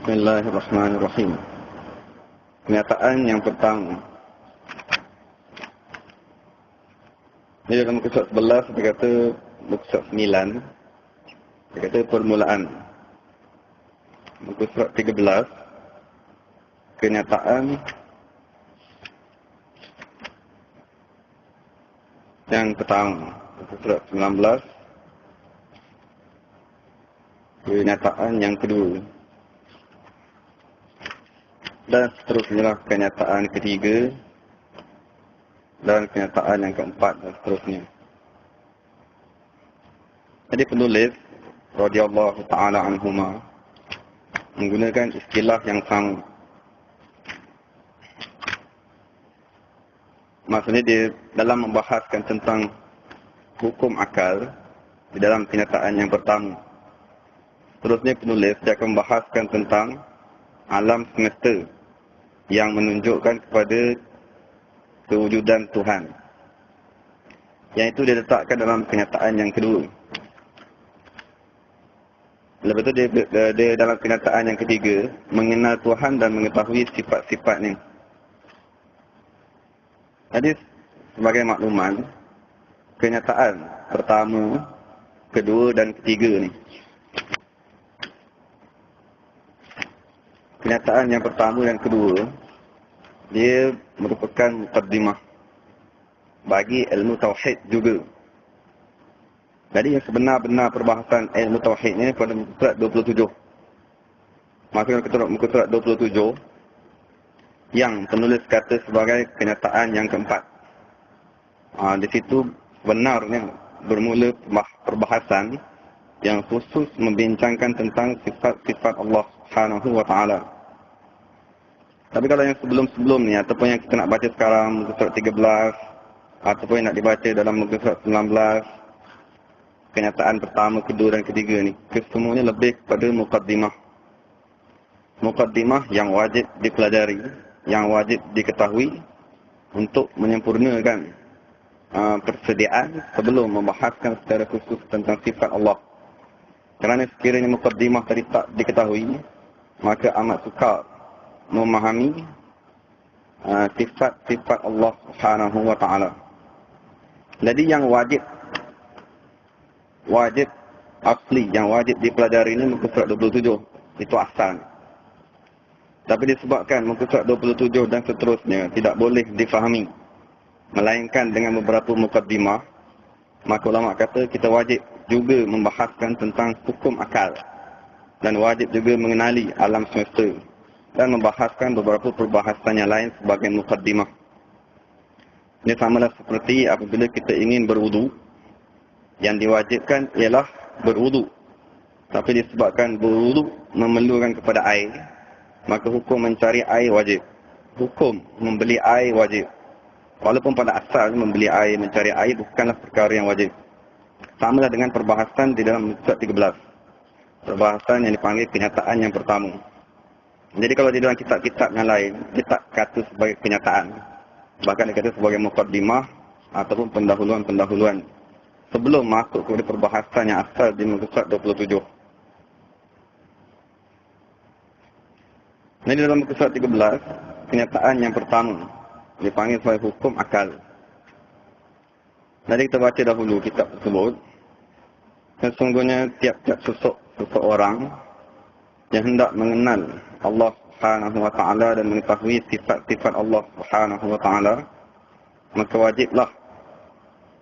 Bismillahirrahmanirrahim. Kenyataan yang pertama. Ini dalam muka surat 11, dia kata muka surat 9, dia kata permulaan. Muka surat 13, kenyataan yang pertama. Muka surat 19, kenyataan yang kedua. Dan seterusnya kenyataan ketiga dan kenyataan yang keempat dan seterusnya. Jadi penulis radhiyallahu ta'ala anhuma menggunakan istilah yang sama. Maksudnya dia dalam membahaskan tentang hukum akal di dalam kenyataan yang pertama. Seterusnya penulis dia akan membahaskan tentang alam semesta yang menunjukkan kepada kewujudan Tuhan. Yang itu dia letakkan dalam kenyataan yang kedua. Lepas itu dia dalam kenyataan yang ketiga mengenal Tuhan dan mengetahui sifat-sifatnya. Jadi sebagai makluman, kenyataan pertama, kedua dan ketiga ni. Kenyataan yang pertama dan kedua, dia merupakan muqaddimah bagi ilmu tauhid juga. Jadi yang sebenar-benar perbahasan ilmu tauhid ni pada muka surat 27. Maksudnya muka surat 27 yang penulis kata sebagai kenyataan yang keempat. Di situ benarnya bermula perbahasan yang khusus membincangkan tentang sifat-sifat Allah Subhanahu wa ta'ala. Tapi kalau yang sebelum-sebelum ni ataupun yang kita nak baca sekarang muka surat 13 ataupun yang nak dibaca dalam muka surat 19, kenyataan pertama, kedua dan ketiga ni, kesemuanya lebih kepada muqaddimah. Muqaddimah yang wajib dipelajari, yang wajib diketahui untuk menyempurnakan persediaan sebelum membahaskan secara khusus tentang sifat Allah. Kerana sekiranya muqaddimah tadi tak diketahui, maka amat sukar memahami sifat-sifat Allah Subhanahu wa ta'ala. Jadi yang wajib asli, yang wajib dipelajari ini muka surat 27. Itu asal. Tapi disebabkan muka surat 27 dan seterusnya tidak boleh difahami melainkan dengan beberapa muqaddimah, maka ulama kata kita wajib juga membahaskan tentang hukum akal dan wajib juga mengenali alam semesta dan membahaskan beberapa perbahasan yang lain sebagai muqaddimah. Ini samalah seperti apabila kita ingin berwudu, yang diwajibkan ialah berwudu. Tapi disebabkan berwudu memerlukan kepada air, maka hukum mencari air wajib. Hukum membeli air wajib. Walaupun pada asalnya membeli air, mencari air bukanlah perkara yang wajib. Samalah dengan perbahasan di dalam surat 13. Perbahasan yang dipanggil kenyataan yang pertama. Jadi kalau di dalam kitab-kitab yang lain, dia tak kata sebagai kenyataan. Bahkan dia kata sebagai muqaddimah ataupun pendahuluan-pendahuluan sebelum masuk kepada perbahasan yang asal di muka surat 27. Jadi dalam muka surat 13, kenyataan yang pertama dipanggil sebagai hukum akal. Jadi kita baca dahulu kitab tersebut. Sesungguhnya tiap-tiap seseorang yang hendak mengenal Allah Subhanahu wa ta'ala dan mengetahui sifat-sifat Allah Subhanahu wa ta'ala, maka wajiblah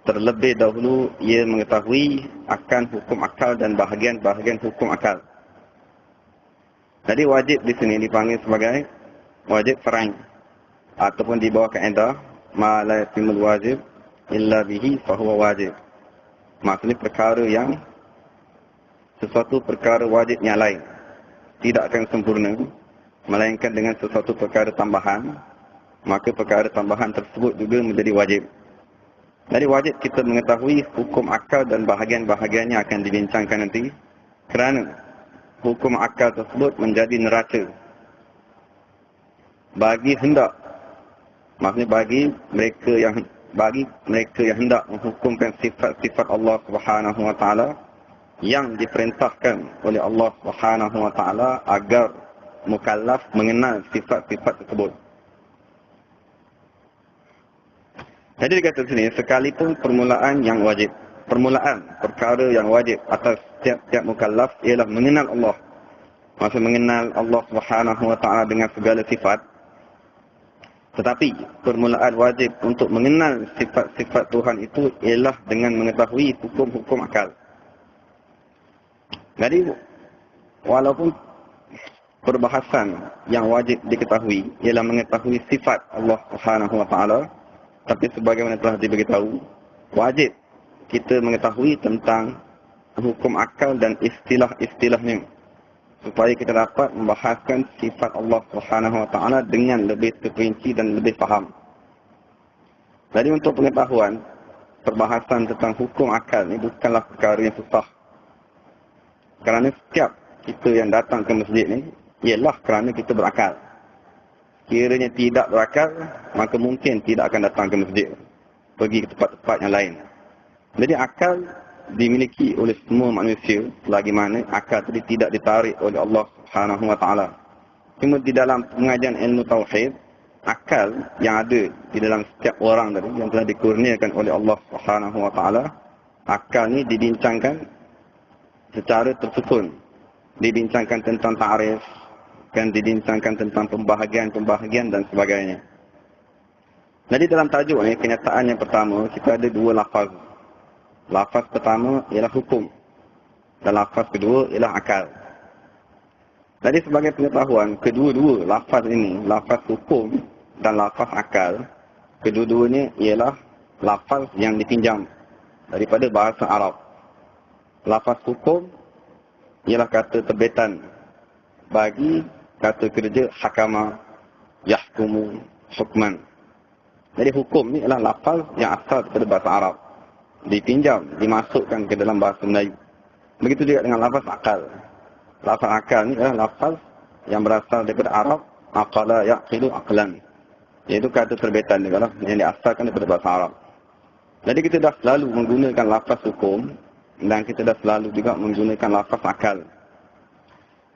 terlebih dahulu ia mengetahui akan hukum akal dan bahagian-bahagian hukum akal. Jadi wajib di sini dipanggil sebagai wajib far'i ataupun di bawah kaedah ma la yatimul wajib illa bihi fahuwa wajib. Maksudnya sesuatu perkara wajib yang lain tidak akan sempurna melainkan dengan sesuatu perkara tambahan, maka perkara tambahan tersebut juga menjadi wajib. Jadi wajib kita mengetahui hukum akal dan bahagian-bahagiannya akan dibincangkan nanti, kerana hukum akal tersebut menjadi neraca bagi hendak, maksudnya bagi mereka yang hendak menghukumkan sifat-sifat Allah Subhanahu wa ta'ala yang diperintahkan oleh Allah Subhanahu wa ta'ala agar mukallaf mengenal sifat-sifat tersebut. Jadi dikata sini, sekalipun permulaan yang wajib, permulaan perkara yang wajib atas setiap mukallaf ialah mengenal Allah. Maksud mengenal Allah Subhanahu wa taala dengan segala sifat. Tetapi permulaan wajib untuk mengenal sifat-sifat Tuhan itu ialah dengan mengetahui hukum-hukum akal. Jadi walaupun perbahasan yang wajib diketahui ialah mengetahui sifat Allah Subhanahu wa taala, tapi sebagaimana telah diberitahu, wajib kita mengetahui tentang hukum akal dan istilah-istilahnya, supaya kita dapat membahaskan sifat Allah Subhanahu wa taala dengan lebih terperinci dan lebih faham. Jadi untuk pengetahuan, perbahasan tentang hukum akal ini bukanlah perkara yang susah. Kerana setiap kita yang datang ke masjid ni ialah kerana kita berakal. Kiranya tidak berakal, maka mungkin tidak akan datang ke masjid, pergi ke tempat-tempat yang lain. Jadi akal dimiliki oleh semua manusia, selagi mana akal tadi tidak ditarik oleh Allah Subhanahu wa taala. Cuma di dalam pengajian ilmu tauhid, akal yang ada di dalam setiap orang tadi yang telah dikurniakan oleh Allah Subhanahu wa taala, akal ni dibincangkan secara tersusun. Dibincangkan tentang ta'rif, kan dibincangkan tentang pembahagian dan sebagainya. Jadi dalam tajuk ni, kenyataan yang pertama, kita ada dua lafaz. Lafaz pertama ialah hukum, dan lafaz kedua ialah akal. Jadi sebagai pengetahuan, kedua-dua lafaz ini, lafaz hukum dan lafaz akal, kedua-duanya ialah lafaz yang dipinjam daripada bahasa Arab. Lafaz hukum ialah kata terbitan bagi kata kerja hakama, yahkumu, hukman. Jadi hukum ni adalah lafaz yang asal daripada bahasa Arab, dipinjam, dimasukkan ke dalam bahasa Melayu. Begitu juga dengan lafaz akal. Lafaz akal ni adalah lafaz yang berasal daripada Arab, aqala yaqilu aqlan. Iaitu kata terbitan dia yang diasalkan daripada bahasa Arab. Jadi kita dah selalu menggunakan lafaz hukum dan kita dah selalu juga menggunakan lafaz akal.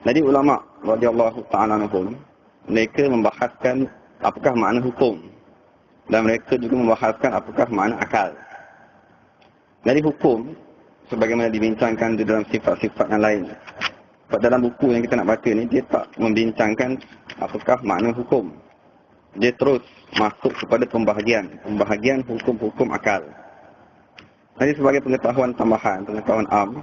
Jadi ulama radhiyallahu ta'ala anhum, mereka membahaskan apakah makna hukum, dan mereka juga membahaskan apakah makna akal. Jadi hukum, sebagaimana dibincangkan di dalam sifat-sifat yang lain, dalam buku yang kita nak baca ni, dia tak membincangkan apakah makna hukum. Dia terus masuk kepada pembahagian hukum-hukum akal. Jadi sebagai pengetahuan tambahan, pengetahuan am,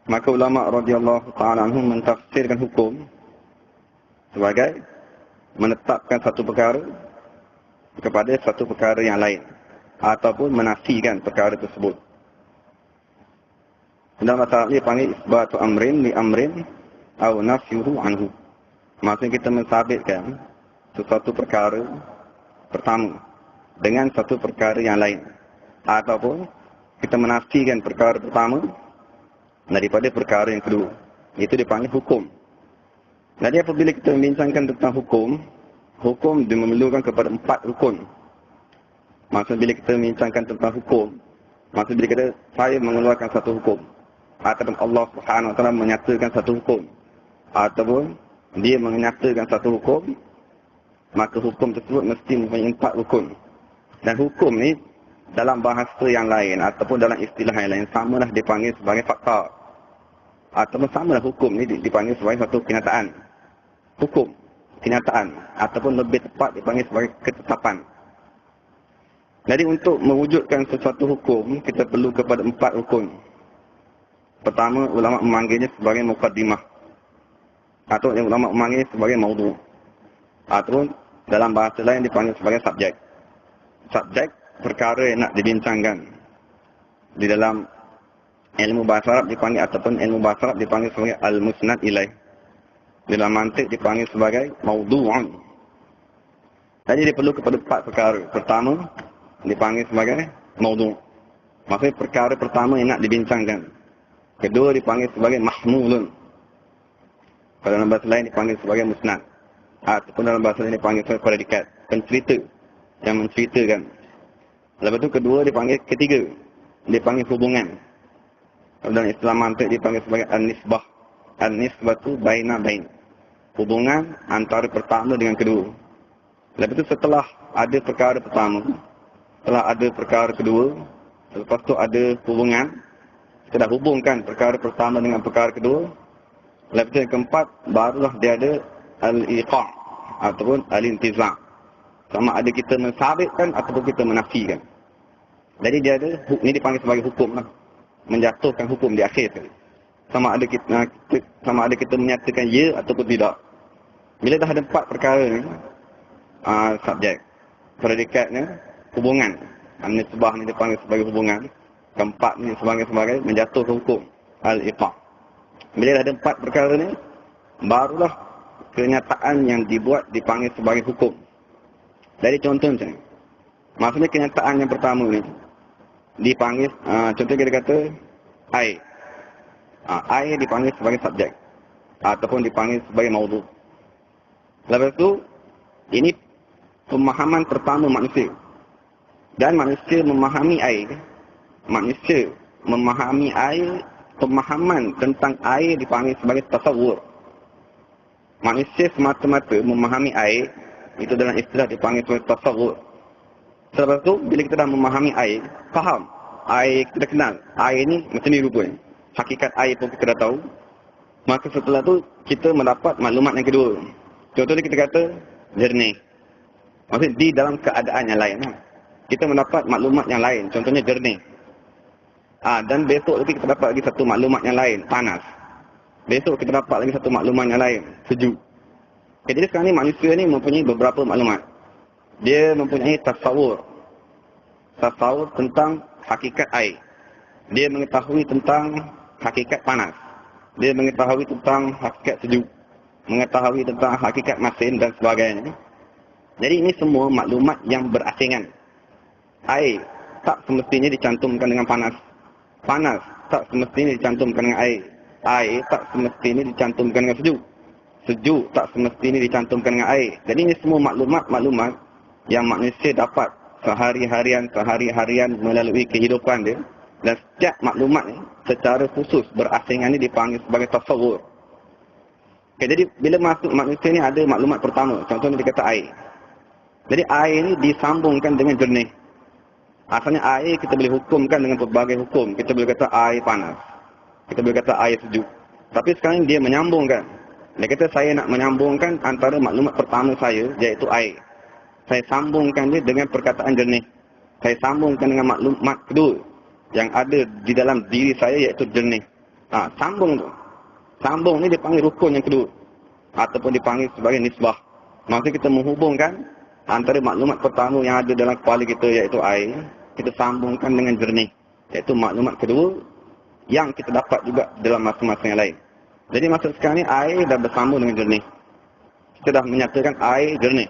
maka ulama radhiyallahu ta'ala anhum mentafsirkan hukum sebagai menetapkan satu perkara kepada satu perkara yang lain, ataupun menafikan perkara tersebut. Dalam bahasa Arab dia panggil isbatu amrin li amrin atau nafyuhu anhu. Maksudnya kita mensabitkan sesuatu perkara pertama dengan satu perkara yang lain, ataupun kita menafikan perkara pertama daripada perkara yang kedua. Itu dipanggil hukum. Jadi apabila kita membincangkan tentang hukum, hukum dia memerlukan kepada 4 rukun. Maksud bila kita membincangkan tentang hukum, maksud bila kita saya mengeluarkan satu hukum, ataupun Allah Subhanahu wa taala menyatakan satu hukum, ataupun dia menyatakan satu hukum, maka hukum tersebut mesti mempunyai 4 rukun. Dan hukum ni dalam bahasa yang lain ataupun dalam istilah yang lain samalah dipanggil sebagai fakta, ataupun samalah hukum ni dipanggil sebagai satu kenyataan. Hukum, kenyataan, ataupun lebih tepat dipanggil sebagai ketetapan. Jadi untuk mewujudkan sesuatu hukum, kita perlu kepada 4 rukun. Pertama, ulama memanggilnya sebagai muqaddimah, atau yang ulama memanggilnya sebagai maudu', ataupun dalam bahasa lain dipanggil sebagai subjek. Subjek, perkara yang nak dibincangkan. Di dalam ilmu bahasa Arab dipanggil, ataupun ilmu bahasa Arab dipanggil sebagai al-musnad ilaih. Di dalam mantik dipanggil sebagai maudu'an. Jadi dia perlu kepada 4 perkara. Pertama, dipanggil sebagai maudu'. Maksudnya perkara pertama yang nak dibincangkan. Kedua dipanggil sebagai mahmulun. Pada dalam bahasa lain dipanggil sebagai musnad. Ataupun dalam bahasa lain dipanggil sebagai predikat, pencerita, yang menceritakan. Lepas tu kedua dipanggil ketiga, dipanggil hubungan. Dalam Islam mantik dipanggil sebagai an-nisbah. An-nisbah tu baina bain. hubungan antara pertama dengan kedua. Lepas itu setelah ada perkara pertama, setelah ada perkara kedua, selepas tu ada hubungan, kita dah hubungkan perkara pertama dengan perkara kedua. Lepas itu yang keempat, barulah dia ada al-iqa' ataupun al-intizam. Sama ada kita mensabitkan ataupun kita menafikan. Jadi dia ada, ini dipanggil sebagai hukum lah. Menjatuhkan hukum di akhir sekali. Sama ada kita menyatakan ya ataupun tidak. Bila dah ada 4 perkara ni, subjek, predikatnya, hubungan. Nisbah ni dipanggil sebagai hubungan. Keempat ni sebagai menjatuhkan hukum. Al-iqa'. Bila dah ada 4 perkara ni, barulah kenyataan yang dibuat dipanggil sebagai hukum. Jadi contoh macam ni. Maksudnya kenyataan yang pertama ni dipanggil, contoh kita kata air. Air dipanggil sebagai subjek ataupun dipanggil sebagai maudhu. Lepas tu, ini pemahaman pertama manusia. Dan manusia memahami air. Manusia memahami air, pemahaman tentang air dipanggil sebagai tasawwur. Manusia semata-mata memahami air, itu dalam istilah dipanggil sebagai tasawwur. Selepas tu, bila kita dah memahami air, faham. Air kita dah kenal. Air ni macam ni rupanya. Hakikat air pun kita dah tahu. Maka setelah tu, kita mendapat maklumat yang kedua. Contohnya kita kata, jernih. Maksudnya di dalam keadaan yang lain. Kita mendapat maklumat yang lain. Contohnya jernih. Dan besok lagi kita dapat lagi satu maklumat yang lain. Panas. Besok kita dapat lagi satu maklumat yang lain. Sejuk. Jadi sekarang ni manusia ni mempunyai beberapa maklumat. Dia mempunyai tasawur. Tasawur tentang hakikat air. Dia mengetahui tentang hakikat panas. Dia mengetahui tentang hakikat sejuk. Mengetahui tentang hakikat masin dan sebagainya. Jadi ini semua maklumat yang berasingan. Air tak semestinya dicantumkan dengan panas. Panas tak semestinya dicantumkan dengan air. Air tak semestinya dicantumkan dengan sejuk. Sejuk tak semestinya dicantumkan dengan air. Jadi ini semua maklumat-maklumat yang manusia dapat sehari-harian melalui kehidupan dia. Dan setiap maklumat ni secara khusus berasingan ni dipanggil sebagai tasawur. Jadi bila masuk manusia ni ada maklumat pertama. Contohnya dia kata air. Jadi air ni disambungkan dengan jernih. Asalnya air kita boleh hukumkan dengan pelbagai hukum. Kita boleh kata air panas. Kita boleh kata air sejuk. Tapi sekarang dia menyambungkan. Dia kata saya nak menyambungkan antara maklumat pertama saya, iaitu air. Saya sambungkan dia dengan perkataan jernih. Saya sambungkan dengan maklumat kedua yang ada di dalam diri saya, iaitu jernih. Sambung tu. Sambung ni dipanggil rukun yang kedua. Ataupun dipanggil sebagai nisbah. Maksudnya kita menghubungkan antara maklumat pertama yang ada dalam kepala kita, iaitu air. Kita sambungkan dengan jernih. Iaitu maklumat kedua yang kita dapat juga dalam masa-masa yang lain. Jadi masa sekarang ni air dah bersambung dengan jernih. Kita dah menyatakan air jernih.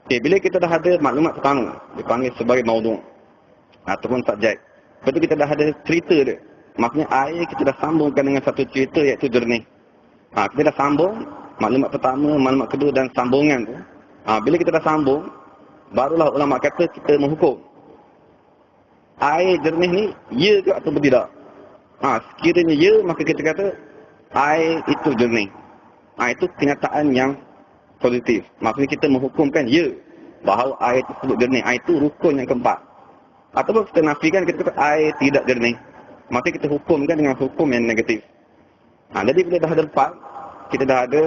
Okay, bila kita dah ada maklumat pertama, dipanggil sebagai maudhu' ataupun subjek. Lepas tu kita dah ada cerita dia. Maksudnya air kita dah sambungkan dengan satu cerita, iaitu jernih. Kita dah sambung maklumat pertama, maklumat kedua dan sambungan tu. Bila kita dah sambung, barulah ulama kata kita menghukum. Air jernih ni, ya ke atau tidak? Sekiranya ya, maka kita kata air itu jernih. Itu kenyataan yang positif. Maksudnya kita menghukumkan ya, bahawa air tersebut jernih. Itu rukun yang keempat. Ataupun kita nafikan, kita kata air tidak jernih. Maksudnya kita hukumkan dengan hukum yang negatif. Jadi bila dah ada 4, kita dah ada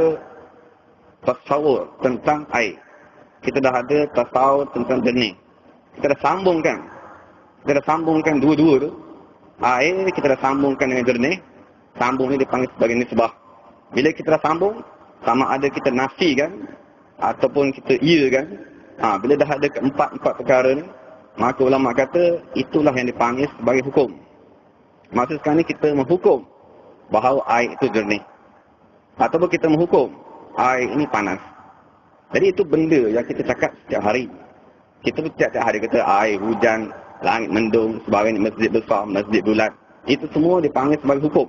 tasawur tentang air. Kita dah ada tasawur tentang jernih. Kita dah sambungkan. Kita dah sambungkan dua-dua tu. Air kita dah sambungkan dengan jernih. Sambung ni dipanggil sebagai nisbah. Bila kita dah sambung, sama ada kita nafikan ataupun kita iakan. Bila dah ada empat perkara ni, maka ulama kata itulah yang dipanggil sebagai hukum. Maksud sekarang ni kita menghukum bahawa air itu jernih. Ataupun kita menghukum air ini panas. Jadi itu benda yang kita cakap setiap hari. Kita setiap hari kata air hujan, langit mendung, sebagainya, masjid besar, masjid bulat. Itu semua dipanggil sebagai hukum.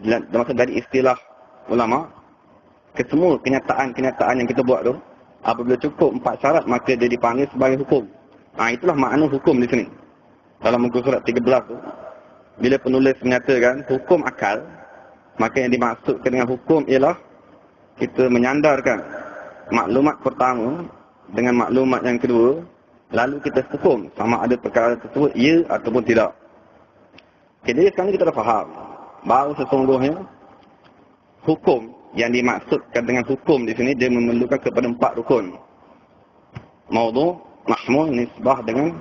Maksud dari istilah ulama, kesemua kenyataan-kenyataan yang kita buat tu, apabila cukup 4 syarat, maka dia dipanggil sebagai hukum. Itulah makna hukum di sini. Dalam muka surat 13 tu, bila penulis menyatakan hukum akal, maka yang dimaksudkan dengan hukum ialah kita menyandarkan maklumat pertama dengan maklumat yang kedua, lalu kita hukum sama ada perkara tersebut ya ataupun tidak. Okay, jadi sekarang kita dah faham bahawa sesungguhnya hukum yang dimaksudkan dengan hukum di sini dia memerlukan kepada 4 rukun. Maudhu, mahmul, nisbah dengan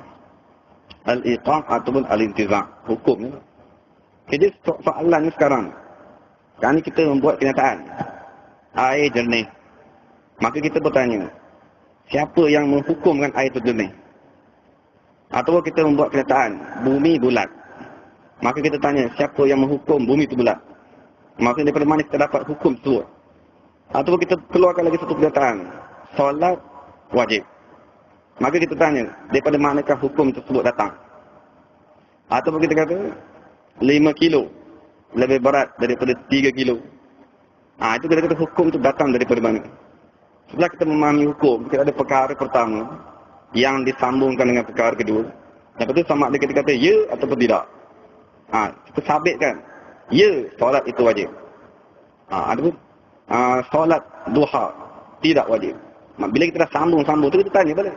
al-iqam ataupun al-intizam. Hukum ni. Jadi soalannya sekarang ni kita membuat kenyataan air jernih. Maka kita bertanya, siapa yang menghukumkan air itu jernih? Atau kita membuat kenyataan bumi bulat. Maka kita tanya, siapa yang menghukum bumi itu bulat? Maksudnya daripada mana kita dapat hukum tersebut? Atau kita keluarkan lagi satu kenyataan, solat wajib. Maka kita tanya, daripada manakah hukum tersebut datang? Atau kita kata 5 kilo lebih berat daripada 3 kilo. Itu kita kata hukum itu datang daripada mana? Setelah kita memahami hukum, kita ada perkara pertama yang disambungkan dengan perkara kedua. Lepas itu sama ada kita kata ya ataupun tidak. Kita sabitkan ya, solat itu wajib. Adapun solat duha tidak wajib. Bila kita dah sambung-sambung tu kita tanya balik,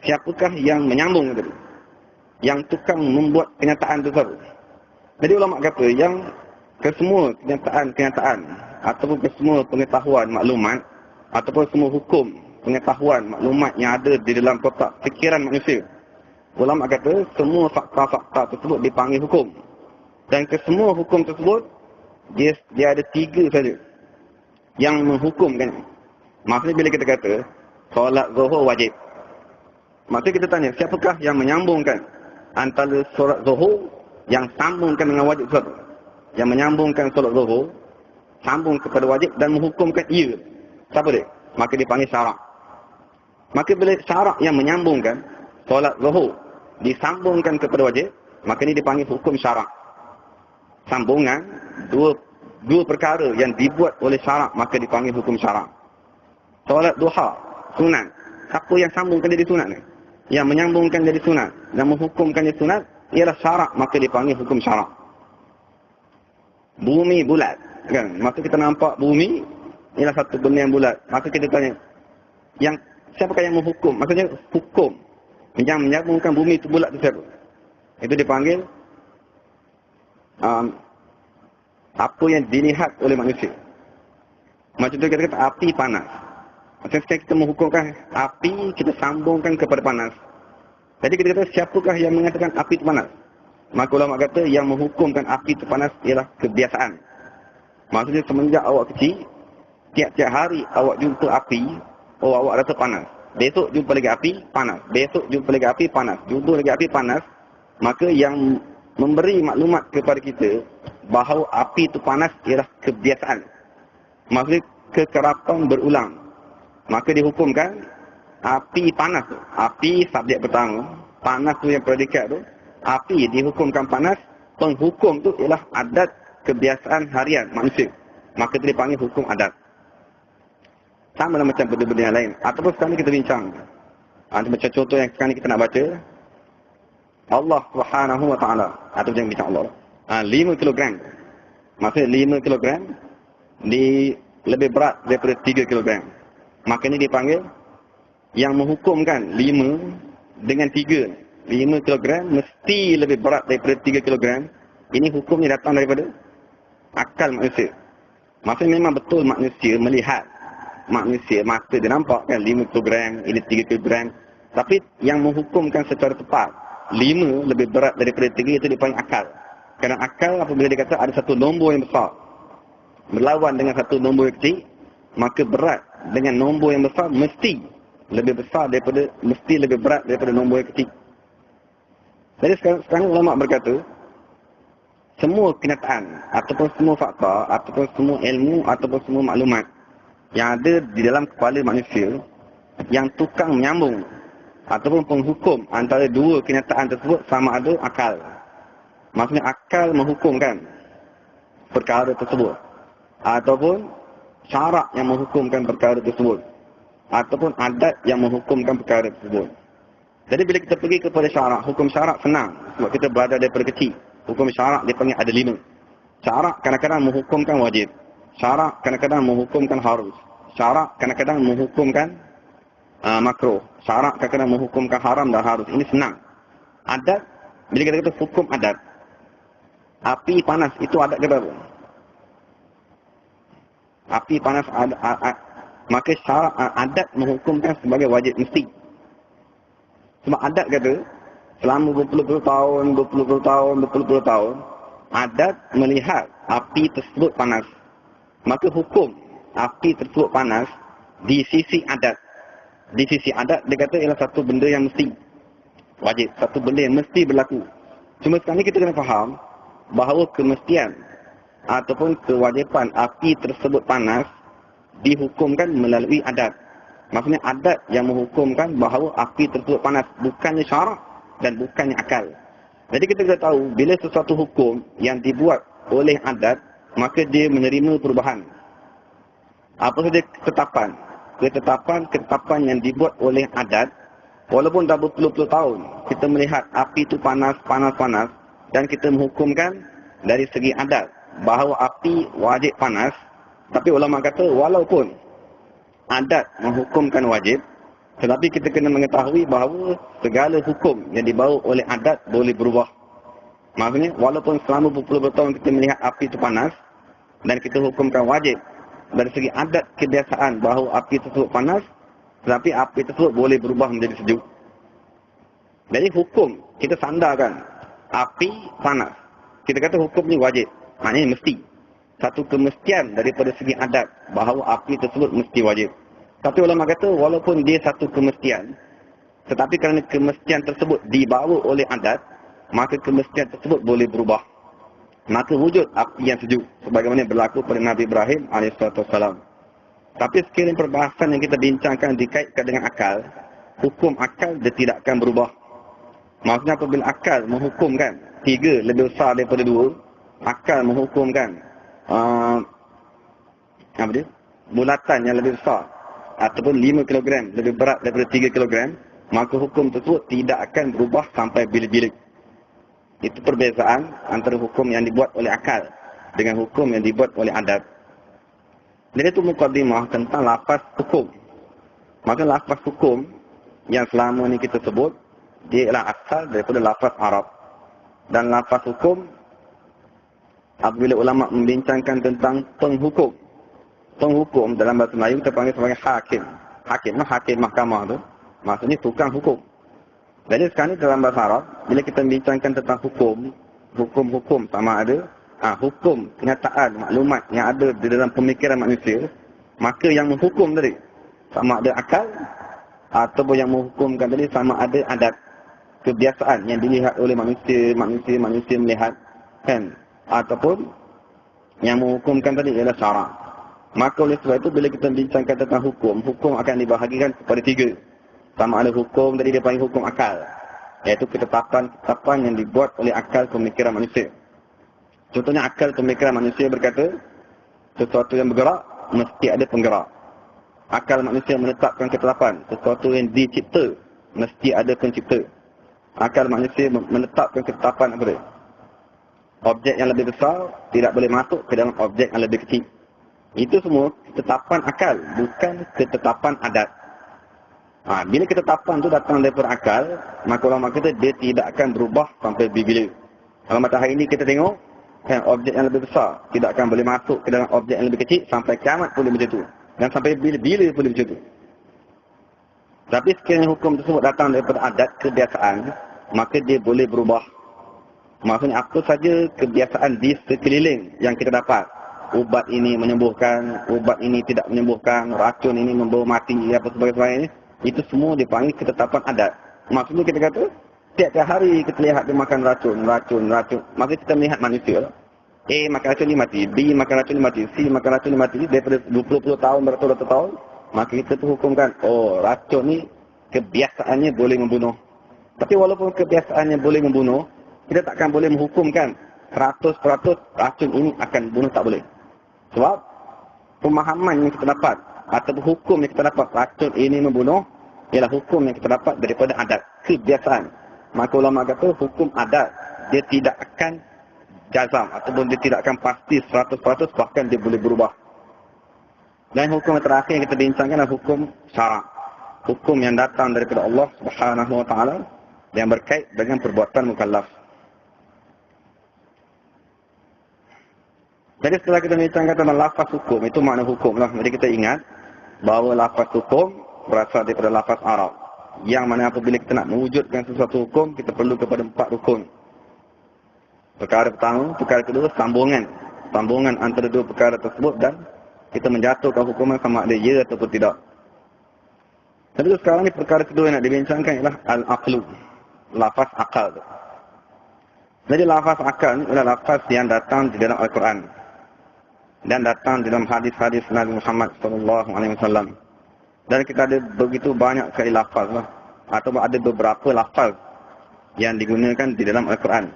siapakah yang menyambung tadi? Yang tukang membuat kenyataan itu siapa? Jadi ulama kata yang kesemua kenyataan ataupun kesemua pengetahuan maklumat ataupun semua hukum pengetahuan maklumat yang ada di dalam kotak fikiran manusia, ulama kata semua fakta-fakta tersebut dipanggil hukum. Dan kesemua hukum tersebut dia ada 3 saja yang menghukumkan. Maksudnya bila kita kata solat zuhur wajib, maksudnya kita tanya siapakah yang menyambungkan antara solat zuhur yang sambungkan dengan wajib siapa? Yang menyambungkan solat zuhur sambung kepada wajib dan menghukumkan ia, siapa dia? Maka dipanggil syarak. Maka bila syarak yang menyambungkan solat zuhur disambungkan kepada wajib, maka ini dipanggil hukum syarak. Sambungan dua perkara yang dibuat oleh syarak, maka dipanggil hukum syarak. Solat duha sunat, siapa yang sambungkan jadi sunat ni? Yang menyambungkan jadi sunat dan menghukumkan jadi sunat ialah syarak, maka dipanggil hukum syarak. Bumi bulat, kan? Maka kita nampak bumi ialah satu benda yang bulat. Maka kita tanya, yang siapakah yang menghukum? Maksudnya hukum yang menyambungkan bumi itu bulat itu siapa? Itu dipanggil apa yang dilihat oleh manusia. Macam tu kita kata api panas. Maksudnya kita menghukumkan api, kita sambungkan kepada panas. Jadi kita kata siapakah yang mengatakan api itu panas? Maka ulama kata yang menghukumkan api itu panas ialah kebiasaan. Maksudnya semenjak awak kecil, tiap-tiap hari awak jumpa api, awak rasa panas. Besok jumpa lagi api, panas. Besok jumpa lagi api, panas. Jumpa lagi api, panas. Maka yang memberi maklumat kepada kita bahawa api itu panas ialah kebiasaan. Maksudnya kekerapan berulang. Maka dihukumkan api panas tu. Api subjek pertama, panas tu yang predikat tu. Api dihukumkan panas, penghukum tu ialah adat kebiasaan harian manusia. Maka itu dipanggil hukum adat. Sama lah macam benda-benda yang lain. Ataupun sekarang kita bincang. Macam contoh yang sekarang kita nak baca. Allah Subhanahu wa ta'ala. Atau jangan bincang Allah. 5 kilogram. Maksudnya 5 kilogram lebih berat daripada 3 kilogram. Maka ini dipanggil yang menghukumkan 5 dengan 3. 5 kilogram mesti lebih berat daripada 3 kilogram. Ini hukumnya datang daripada akal manusia. Maksudnya memang betul manusia melihat. Manusia, mata dia nampak kan 5 kilogram, ini 3 kilogram. Tapi yang menghukumkan secara tepat 5 lebih berat daripada 3 itu dipanggil akal. Kerana akal apabila dia kata ada satu nombor yang besar berlawan dengan satu nombor yang kecil, maka berat dengan nombor yang besar mesti lebih berat daripada nombor yang kecil. Jadi sekarang ulama berkata semua kenyataan ataupun semua fakta ataupun semua ilmu ataupun semua maklumat yang ada di dalam kepala manusia yang tukang menyambung ataupun penghukum antara dua kenyataan tersebut sama ada akal. Maksudnya akal menghukumkan perkara tersebut ataupun syarak yang menghukumkan perkara tersebut ataupun adat yang menghukumkan perkara tersebut. Jadi bila kita pergi kepada syarak, hukum syarak senang sebab kita belajar daripada kecil. Hukum syarak dia panggil ada 5. Syarak kadang-kadang menghukumkan wajib. Syarak kadang-kadang menghukumkan harus. Syarak kadang-kadang menghukumkan makruh. Syarak kadang-kadang menghukumkan haram dan harus. Ini senang. Adat, bila kita kata hukum adat, api panas, itu adat ke apa? Api panas, maka syarak adat menghukumkan sebagai wajib mesti. Sebab adat kata, selama berpuluh-puluh tahun, adat melihat api tersebut panas. Maka hukum api tersebut panas di sisi adat. Di sisi adat, dia kata ialah satu benda yang mesti. Wajib, satu benda yang mesti berlaku. Cuma sekarang ni kita kena faham bahawa kemestian ataupun kewajipan api tersebut panas dihukumkan melalui adat. Maksudnya adat yang menghukumkan bahawa api tersebut panas, bukannya syarak dan bukannya akal. Jadi kita kena tahu, bila sesuatu hukum yang dibuat oleh adat, maka dia menerima perubahan. Apa saja ketetapan yang dibuat oleh adat, walaupun dah berpuluh-puluh tahun, kita melihat api itu panas, dan kita menghukumkan dari segi adat bahawa api wajib panas. Tapi ulama kata, walaupun adat menghukumkan wajib, tetapi kita kena mengetahui bahawa segala hukum yang dibawa oleh adat boleh berubah. Maksudnya, walaupun selama berpuluh-puluh tahun kita melihat api itu panas, dan kita hukumkan wajib, dari segi adat kebiasaan bahawa api tersebut panas, tetapi api tersebut boleh berubah menjadi sejuk. Jadi hukum, kita sandarkan api panas. Kita kata hukum ni wajib, maknanya mesti. Satu kemestian daripada segi adat bahawa api tersebut mesti wajib. Tapi ulama kata walaupun dia satu kemestian, tetapi kerana kemestian tersebut dibawa oleh adat, maka kemestian tersebut boleh berubah. Maka wujud api yang sejuk, sebagaimana berlaku pada Nabi Ibrahim AS. Tapi sekiranya perbahasan yang kita bincangkan dikaitkan dengan akal, hukum akal dia tidak akan berubah. Maksudnya apabila akal menghukumkan 3 lebih besar daripada 2, akal menghukumkan bulatan yang lebih besar ataupun 5 kg lebih berat daripada 3 kg, maka hukum tersebut tidak akan berubah sampai bila-bila. Itu perbezaan antara hukum yang dibuat oleh akal dengan hukum yang dibuat oleh adat. Jadi itu mukadimah tentang lafaz hukum. Maka lafaz hukum yang selama ni kita sebut, dia ialah asal daripada lafaz Arab. Dan lafaz hukum, apabila ulama membincangkan tentang penghukum. Penghukum dalam bahasa Melayu kita panggil sebagai hakim. Hakim mahkamah tu, maksudnya tukang hukum. Jadi sekarang ni dalam bahasa Arab, bila kita membincangkan tentang hukum sama ada hukum, kenyataan, maklumat yang ada di dalam pemikiran manusia, maka yang menghukum tadi sama ada akal, ataupun yang menghukumkan tadi sama ada adat, kebiasaan yang dilihat oleh manusia melihat, kan? Ataupun yang menghukumkan tadi ialah syarak. Maka oleh sebab itu bila kita membincangkan tentang hukum akan dibahagikan kepada 3. Sama ada hukum, tadi dia panggil hukum akal, iaitu ketetapan yang dibuat oleh akal pemikiran manusia. Contohnya akal pemikiran manusia berkata, sesuatu yang bergerak, mesti ada penggerak. Akal manusia menetapkan ketetapan, sesuatu yang dicipta, mesti ada pencipta. Akal manusia menetapkan ketetapan apa dia? Objek yang lebih besar tidak boleh masuk ke dalam objek yang lebih kecil. Itu semua ketetapan akal, bukan ketetapan adat. Bila ketetapan itu datang daripada akal, maka ulama kata dia tidak akan berubah sampai bila. Kalau macam hari ini kita tengok, objek yang lebih besar tidak akan boleh masuk ke dalam objek yang lebih kecil sampai kiamat boleh macam itu. Dan sampai bila-bila boleh macam itu. Tapi sekiranya hukum tersebut datang daripada adat, kebiasaan, maka dia boleh berubah. Maksudnya apa saja kebiasaan di sekeliling yang kita dapat. Ubat ini menyembuhkan, ubat ini tidak menyembuhkan, racun ini membawa mati, apa sebagainya. Itu semua dipanggil ketetapan adat. Maksudnya kita kata, tiap-tiap hari kita lihat dia makan racun. Maka kita melihat manusia. A makan racun ni mati, B makan racun ni mati, C makan racun ni mati. Daripada 20 tahun, beratus-ratus tahun, maka kita tu hukumkan, racun ni kebiasaannya boleh membunuh. Tapi walaupun kebiasaannya boleh membunuh, kita takkan boleh menghukumkan 100% racun ini akan bunuh, tak boleh. Sebab pemahaman yang kita dapat atau hukum yang kita dapat racun ini membunuh ialah hukum yang kita dapat daripada adat, kebiasaan. Maka ulama kata hukum adat dia tidak akan jazam ataupun dia tidak akan pasti 100%, bahkan dia boleh berubah. Dan hukum yang terakhir yang kita bincangkan adalah hukum syarak. Hukum yang datang daripada Allah Subhanahu wa taala yang berkait dengan perbuatan mukallaf. Jadi setelah kita bincangkan tentang lafaz hukum, itu makna hukum lah. Jadi kita ingat bahawa lafaz hukum berasal daripada lafaz Arab. Yang mana apabila kita nak mewujudkan sesuatu hukum, kita perlu kepada 4 rukun. Perkara pertama, perkara kedua, sambungan. Sambungan antara 2 perkara tersebut dan kita menjatuhkan hukuman sama ada ya ataupun tidak. Jadi sekarang ni perkara kedua yang nak dibincangkan ialah al-aqlu. Lafaz akal. Jadi lafaz akal ni adalah lafaz yang datang di dalam Al-Quran. Dan datang dalam hadis-hadis Nabi Muhammad SAW. Dan kita ada begitu banyak sekali lafaz lah. Atau ada beberapa lafaz yang digunakan di dalam Al-Quran.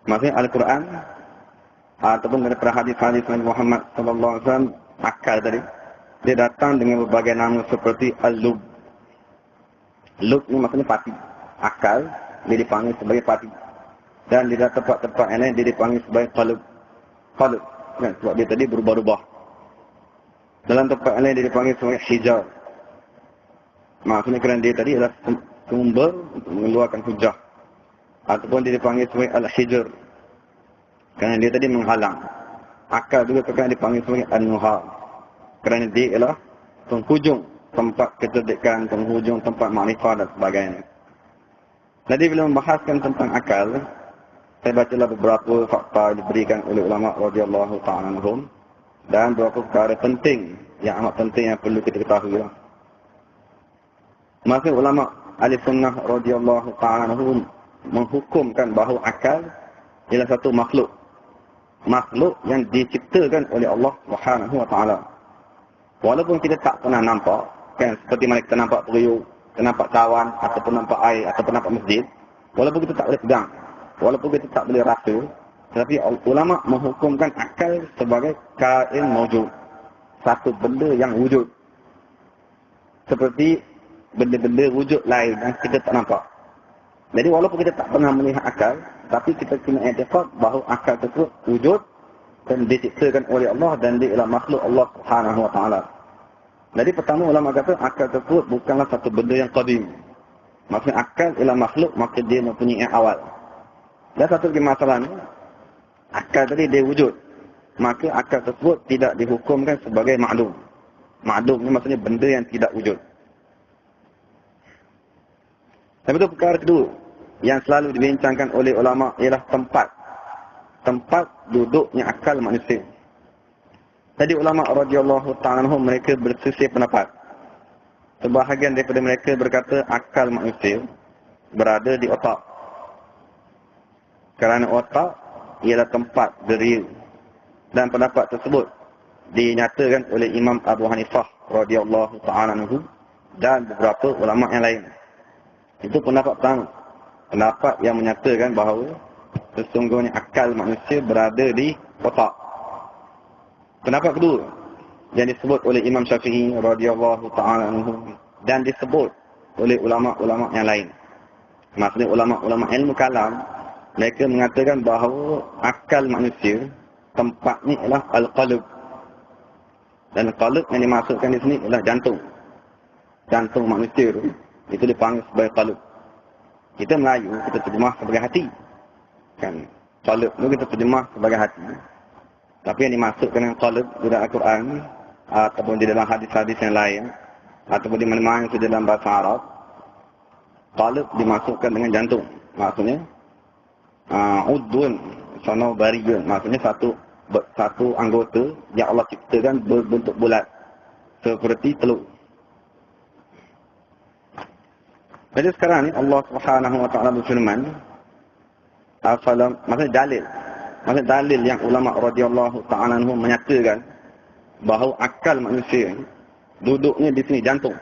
Maksudnya Al-Quran ataupun daripada hadis-hadis Nabi Muhammad SAW, akal tadi, dia datang dengan berbagai nama seperti al-lub. Lub ni maksudnya pati. Akal, dia dipanggil sebagai pati. Dan di tempat-tempat yang lain, dia dipanggil sebagai qalub. Qalub. Kan? Sebab dia tadi berubah-ubah. Dalam tempat yang lain, dia dipanggil sebagai hijar. Maksudnya kerana dia tadi adalah sumber untuk mengeluarkan hujah. Ataupun dia dipanggil sebagai al-hijr. Kerana dia tadi menghalang. Akal juga terkadang dipanggil sebagai an-nuha. Kerana dia ialah penghujung tempat kecerdikan, penghujung tempat makrifat dan sebagainya. Jadi bila membahaskan tentang akal, saya bacalah beberapa fakta yang diberikan oleh ulama radhiyallahu ta'ala anhum dan beberapa perkara penting yang amat penting yang perlu kita ketahui. Maka ulama ahli sunnah radhiyallahu ta'ala anhum menghukumkan bahawa akal ialah satu makhluk. Makhluk yang diciptakan oleh Allah Subhanahu wa taala. Walaupun kita tak pernah nampak, kan, seperti mana kita nampak periuk, kita nampak cawan, ataupun nampak air, ataupun nampak masjid, walaupun kita tak boleh pegang, walaupun kita tak boleh rasa, tetapi ulama menghukumkan akal sebagai kain mawjud, satu benda yang wujud. Seperti benda-benda wujud lain yang kita tak nampak. Jadi walaupun kita tak pernah melihat akal, tapi kita kena i'tiqad bahawa akal tersebut wujud dan diciptakan oleh Allah dan dia ialah makhluk Allah Subhanahu wa taala. Jadi pertama ulama kata akal tersebut bukanlah satu benda yang qadim. Maksudnya akal ialah makhluk, maka dia mempunyai awal. Dan satu lagi masalah ni, akal tadi dia wujud, maka akal tersebut tidak dihukumkan sebagai ma'lum. Ma'lum ni maksudnya benda yang tidak wujud. Tapi itu perkara kedua yang selalu dibincangkan oleh ulama ialah tempat. Tempat duduknya akal manusia. Jadi ulama radhiyallahu ta'ala anhum mereka berselisih pendapat. Sebahagian daripada mereka berkata akal manusia berada di otak. Kerana otak ialah tempat deria. Dan pendapat tersebut dinyatakan oleh Imam Abu Hanifah radhiyallahu ta'ala anhu dan beberapa ulama yang lain. Itu pendapat pertama. Pendapat yang menyatakan bahawa sesungguhnya akal manusia berada di otak. Pendapat kedua yang disebut oleh Imam Syafi'i radhiyallahu ta'ala anhu dan disebut oleh ulama-ulama yang lain. Maksudnya ulama-ulama ilmu kalam, mereka mengatakan bahawa akal manusia tempatnya ialah al-qalb. Dan qalb yang dimaksudkan di sini ialah jantung. Jantung manusia itu dipanggil sebagai qalb. Kita Melayu, kita terjemah sebagai hati. Kan? Qalb itu kita terjemah sebagai hati. Tapi yang dimaksudkan dengan qalb di dalam Al-Quran, ataupun di dalam hadis-hadis yang lain, ataupun di mana-mana di dalam bahasa Arab, qalb dimaksudkan dengan jantung. Maksudnya, udun, sanobariyun. Maksudnya satu anggota yang Allah ciptakan berbentuk bulat. Seperti telur. Jadi sekarang ni Allah Subhanahu wa taala berfirman, maksudnya dalil yang ulama radhiyallahu taala anhum menyatakan bahawa akal manusia duduknya di sini jantung.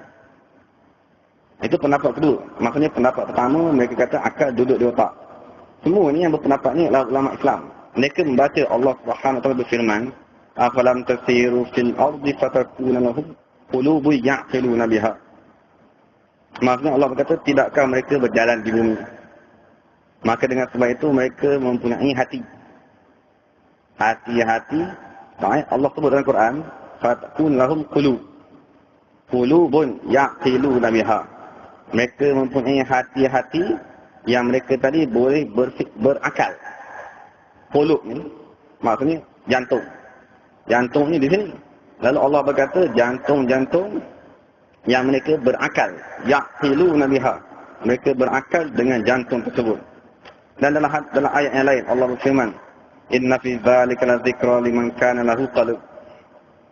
Itu pendapat kedua. Maksudnya pendapat pertama mereka kata akal duduk di otak. Semua ni yang berpendapat ni adalah ulama Islam. Mereka membaca Allah Subhanahu wa taala berfirman, "Afalam tasiru fil ardi fatakuna lahum qulubun ya'qiluna biha." Maksudnya Allah berkata, tidakkah mereka berjalan di bumi? Maka dengan sebab itu mereka mempunyai hati. Hati-hati. Allah sebut dalam Quran, fatakun lahum qulubun yaqiluna biha. Mereka mempunyai hati-hati yang mereka tadi boleh berakal. Qulub ni maksudnya jantung. Jantung ni di sini. Lalu Allah berkata jantung-jantung yang mereka berakal. Yaqiluna biha. Mereka berakal dengan jantung tersebut. Dan dalam ayat yang lain Allah berfirman, inna fi dzalika ladzikra liman kana lahu qalb.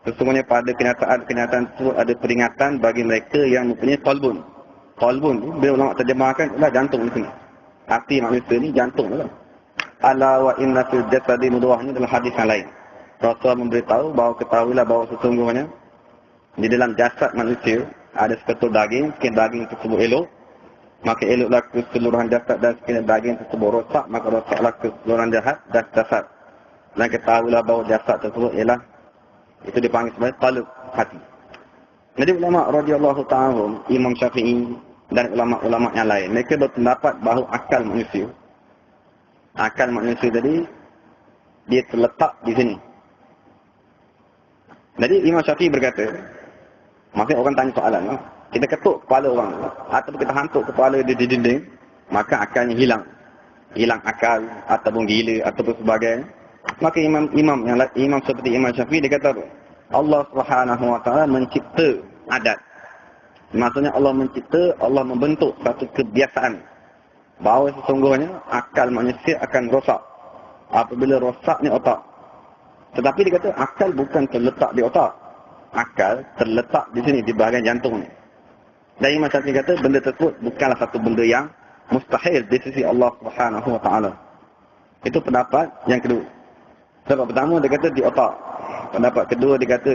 Sesungguhnya pada kenyataan tersebut ada peringatan bagi mereka yang mempunyai qalbun. Qalbun bila ulama terjemahkan adalah jantung di sini. Hati manusia ni jantung lah. Ala wa inna fil jasadi mudghah, ini dalam hadis yang lain. Rasul memberitahu bahawa ketahuilah bahawa sesungguhnya di dalam jasad manusia ada seketul daging, sekiranya daging tersebut elok, maka eloklah keseluruhan jasad, dan sekiranya daging tersebut rosak, maka rosaklah keseluruhan jasad. Dan ketahuilah bahawa jasad tersebut ialah, itu dipanggil sebagai qalb, hati. Jadi ulama radhiyallahu ta'ala, Imam Syafi'i dan ulama-ulama yang lain, mereka berpendapat bahawa akal manusia tadi dia terletak di sini. Jadi Imam Syafi'i berkata, maksudnya orang tanya soalan, kita ketuk kepala orang atau kita hantuk kepala dia di dinding, maka akalnya hilang akal ataupun gila ataupun sebagainya. Maka imam seperti Imam Syafi'i dia kata apa? Allah Subhanahu wa taala mencipta adat. Maksudnya Allah membentuk satu kebiasaan bahawa sesungguhnya akal manusia akan rosak apabila rosaknya otak. Tetapi dia kata akal bukan terletak di otak. Akal terletak di sini, di bahagian jantung ni. Dan Imam Syafi'i kata benda tersebut bukanlah satu benda yang mustahil di sisi Allah Subhanahu wa taala. Itu pendapat yang kedua. Sebab pertama dia kata di otak. Pendapat kedua dia kata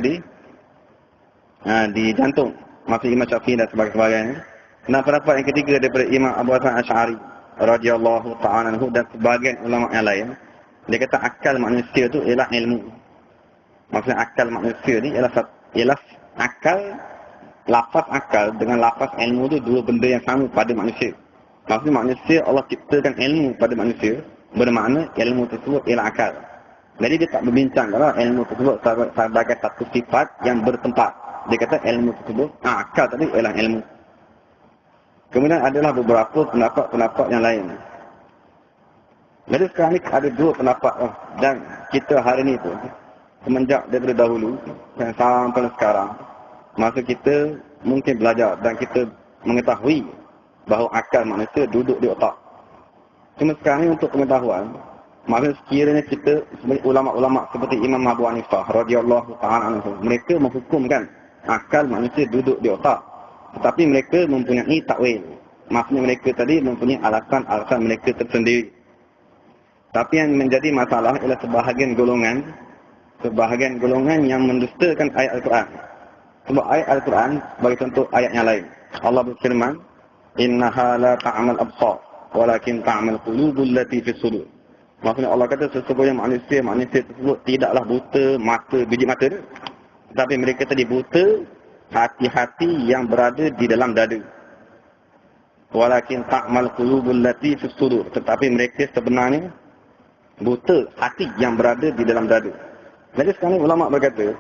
di jantung. Maksud Imam Syafi'i dan sebagainya. Dan pendapat yang ketiga daripada Imam Abu Hasan Asy'ari radhiyallahu ta'ala anhu dan sebahagian ulama yang lain, dia kata akal manusia itu ialah ilmu. Maksudnya akal manusia ni ialah akal, lafaz akal dengan lafaz ilmu itu dua benda yang sama pada manusia. Maksudnya manusia Allah ciptakan ilmu pada manusia, bermakna ilmu tersebut ialah akal. Jadi dia tak berbincang kalau ilmu tersebut sebagai satu sifat yang bertempat. Dia kata ilmu tersebut, akal tadi ialah ilmu. Kemudian adalah beberapa pendapat yang lain. Jadi sekarang ni ada dua pendapat dan kita hari ni tu semenjak daripada dahulu dan sampai sekarang, masa kita mungkin belajar dan kita mengetahui bahawa akal manusia duduk di otak. Cuma sekarang ni untuk pengetahuan, maka sekiranya kita sebagai ulama-ulama seperti Imam Abu Hanifah radhiyallahu ta'ala anhu, mereka menghukumkan akal manusia duduk di otak, tetapi mereka mempunyai takwil. Maksudnya mereka tadi mempunyai alasan mereka tersendiri. Tapi yang menjadi masalah ialah sebahagian golongan yang mendustakan ayat Al-Quran. Sebab ayat Al-Quran sebagai contoh ayat yang lain, Allah berfirman, innaha la ta'mal absar walakin ta'mal qulubul lati fis sudur. Maksudnya Allah kata sesungguhnya manusia tersebut tidaklah buta biji mata dia, tetapi mereka tadi buta hati-hati yang berada di dalam dada. Walakin ta'mal qulubul lati fis sudur, tetapi mereka sebenarnya buta hati yang berada di dalam dada. Jadi sekarang ulama berkata,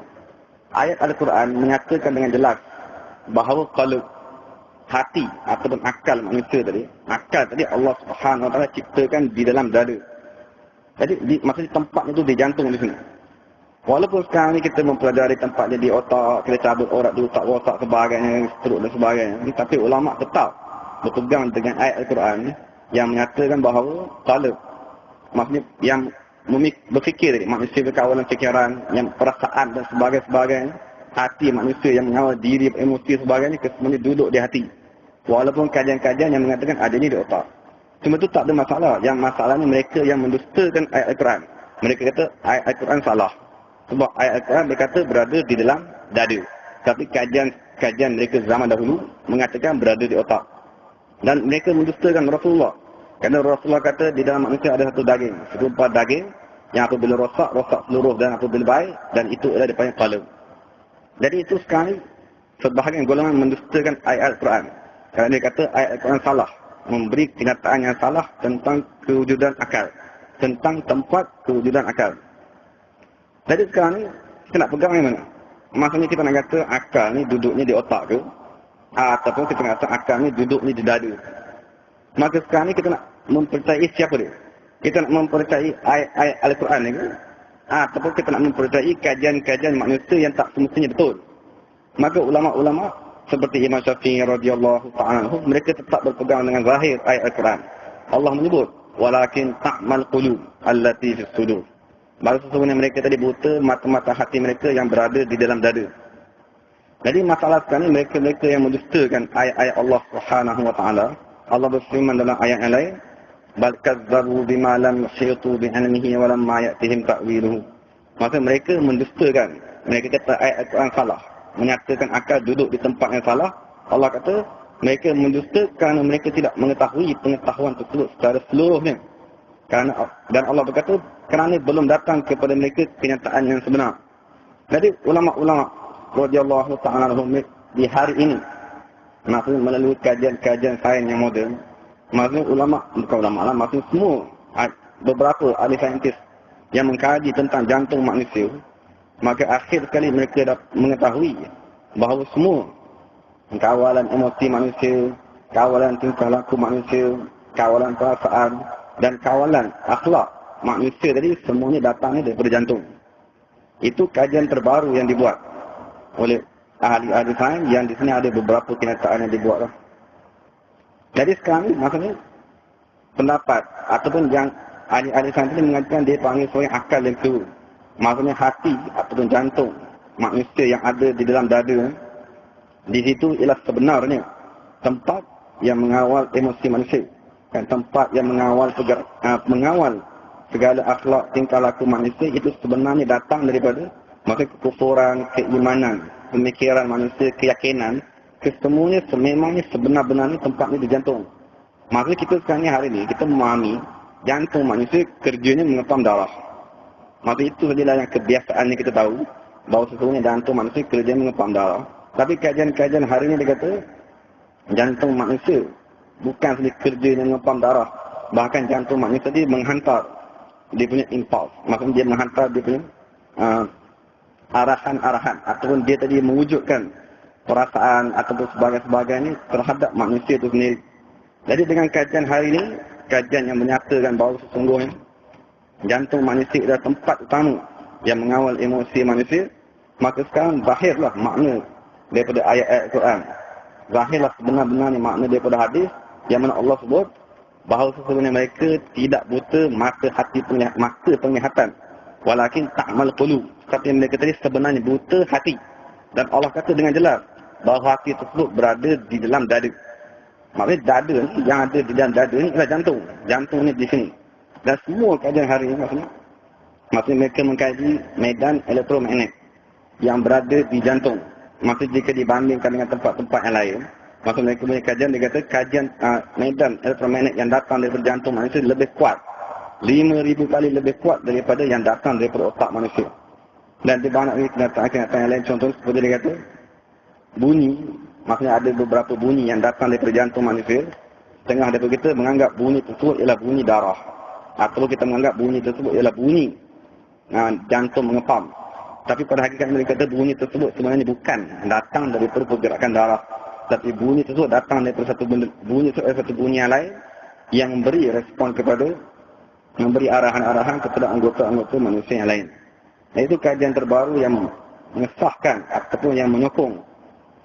ayat Al-Quran menyatakan dengan jelas bahawa qalb, hati ataupun akal manusia tadi, Allah Subhanahu wa taala ciptakan di dalam dada. Jadi maksudnya tempatnya itu di jantung di sini. Walaupun sekarang ni kita mempelajari tempatnya di otak, kita cabut orak dulu, tak rosak sebagainya, struk dan sebagainya. Tapi ulama tetap berpegang dengan ayat Al-Quran yang menyatakan bahawa qalb, maksudnya yang berfikir, manusia berkawalan fikiran, yang perasaan dan sebagainya, hati manusia yang mengawal diri, emosi sebagainya, kesemuanya duduk di hati. Walaupun kajian-kajian yang mengatakan adanya di otak. Cuma itu tak ada masalah. Yang masalahnya mereka yang mendustakan ayat Al-Quran. Mereka kata ayat Al-Quran salah. Sebab ayat Al-Quran berkata berada di dalam dada. Tapi kajian mereka zaman dahulu mengatakan berada di otak. Dan mereka mendustakan Rasulullah. Kerana Rasulullah kata di dalam manusia ada satu daging, serupa daging yang apabila rosak seluruh, dan apabila baik, dan itu adalah dipanggil qalb. Jadi itu sekarang sebahagian golongan mendustakan ayat Al-Quran. Kerana dia kata ayat Al-Quran salah, memberi kenyataan yang salah tentang kewujudan akal, tentang tempat kewujudan akal. Jadi sekarang ni kita nak pegang yang mana? Maksudnya kita nak kata akal ni duduknya di otak ke? Ataupun kita nak kata akal ni duduknya di dada. Maka sekarang ni kita nak mempercayai siapa dia? Kita nak mempercayai ayat Al-Quran ni ke? Ataupun kita nak mempercayai kajian-kajian manusia yang tak semestinya betul. Maka ulama-ulama seperti Imam Syafi'i radhiyallahu ta'ala anhu, mereka tetap berpegang dengan zahir ayat Al-Quran. Allah menyebut, walakin ta'mal qulub allati fis sudur. Bahawa sesungguhnya mereka tadi buta mata-mata hati mereka yang berada di dalam dada. Jadi masalah sekarang ni mereka-mereka yang mendustakan ayat-ayat Allah Subhanahu wa taala. Allah berfirman dalam ayat yang lain, bal kazzabu bima lam yuhitu bi ilmihi wa lam ya'tihim ta'wiluhu. Maksud mereka mendustakan. Mereka kata ayat Al-Quran salah, menyatakan akal duduk di tempat yang salah. Allah kata mereka mendusta kerana mereka tidak mengetahui pengetahuan tersebut secara seluruhnya. Dan Allah berkata, kerana belum datang kepada mereka kenyataan yang sebenar. Jadi ulama-ulama radhiyallahu ta'ala anhum di hari ini, maksudnya melalui kajian-kajian sains yang moden, maksudnya ulama, bukan ulama lah, maksudnya semua beberapa ahli saintis yang mengkaji tentang jantung manusia, maka akhir sekali mereka dah mengetahui bahawa semua kawalan emosi manusia, kawalan tingkah laku manusia, kawalan perasaan dan kawalan akhlak manusia tadi semuanya datangnya daripada jantung. Itu kajian terbaru yang dibuat oleh ahli-ahli sains yang di sini ada beberapa kenyataan yang dibuat lah. Jadi sekarang ni maksudnya pendapat ataupun yang ahli-ahli sains ini mengatakan dia panggil sebagai akal yang keliru. Maksudnya hati ataupun jantung manusia yang ada di dalam dada, di situ ialah sebenarnya tempat yang mengawal emosi manusia. Dan tempat yang mengawal segala akhlak tingkah laku manusia itu sebenarnya datang daripada maksud kekufuran, keimanan, pemikiran manusia, keyakinan, kesemuanya sememangnya sebenar-benarnya tempatnya di jantung. Maksudnya kita sekarang ni hari ni kita memahami jantung manusia kerjanya mengepam darah. Maksud itu sajalah yang kebiasaannya kita tahu bahawa sesungguhnya jantung manusia kerjanya mengepam darah. Tapi kajian-kajian hari ni dia kata jantung manusia bukan saja kerjanya mengepam darah, bahkan jantung manusia tadi menghantar dia punya impuls. Maksudnya dia menghantar dia punya arahan-arahan ataupun dia tadi mewujudkan perasaan ataupun sebagainya terhadap manusia itu sendiri. Jadi dengan kajian hari ini, kajian yang menyatakan bahawa sesungguhnya jantung manusia adalah tempat utama yang mengawal emosi manusia, maka sekarang zahirlah makna daripada ayat-ayat Al-Quran. Zahirlah sebenar-benarnya makna daripada hadis yang mana Allah sebut bahawa sesungguhnya mereka tidak buta mata penglihatan, walakin ta'mal qulub. Tapi mereka tadi sebenarnya buta hati. Dan Allah kata dengan jelas bahawa hati tersebut berada di dalam dada. Maksudnya dada yang ada di dalam dada ni adalah jantung. Jantung ni di sini. Dan semua kajian hari ini maksudnya mereka mengkaji medan elektromagnet yang berada di jantung. Maksudnya jika dibandingkan dengan tempat-tempat yang lain, maksud mereka punya kajian, dia kata kajian medan elektromagnet yang datang daripada jantung manusia lebih kuat. 5,000 kali lebih kuat daripada yang datang daripada otak manusia. Dan di banyak kenyataan yang lain, contoh seperti dia kata, bunyi, maksudnya ada beberapa bunyi yang datang daripada jantung manusia. Setengah daripada kita menganggap bunyi tersebut ialah bunyi darah. Atau kita menganggap bunyi tersebut ialah bunyi jantung mengepam. Tapi pada hakikatnya mereka kata bunyi tersebut sebenarnya bukan datang daripada pergerakan darah. Tapi bunyi tersebut datang daripada satu bunyi yang lain yang memberi respon kepada, memberi arahan-arahan kepada anggota-anggota manusia yang lain. Dan itu kajian terbaru yang mengesahkan ataupun yang menyokong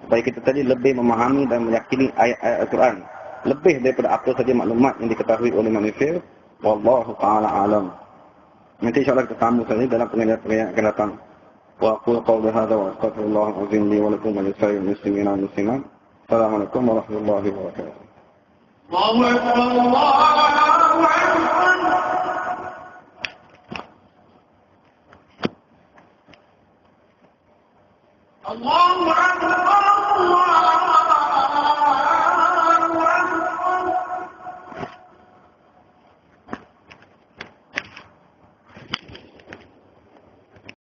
supaya kita tadi lebih memahami dan meyakini ayat-ayat Al-Quran lebih daripada apa saja maklumat yang diketahui oleh manusia. Wallahu ta'ala alam. Nanti insyaAllah kita sambung saja dalam pengajian akan datang. Wa aqulu qawli hadza wa astaghfirullahal azim li wa lakum wa lisa'iril muslimin wal muslimat. Assalamualaikum warahmatullahi wabarakatuh. Allahu akbar, Allahu akbar. Allah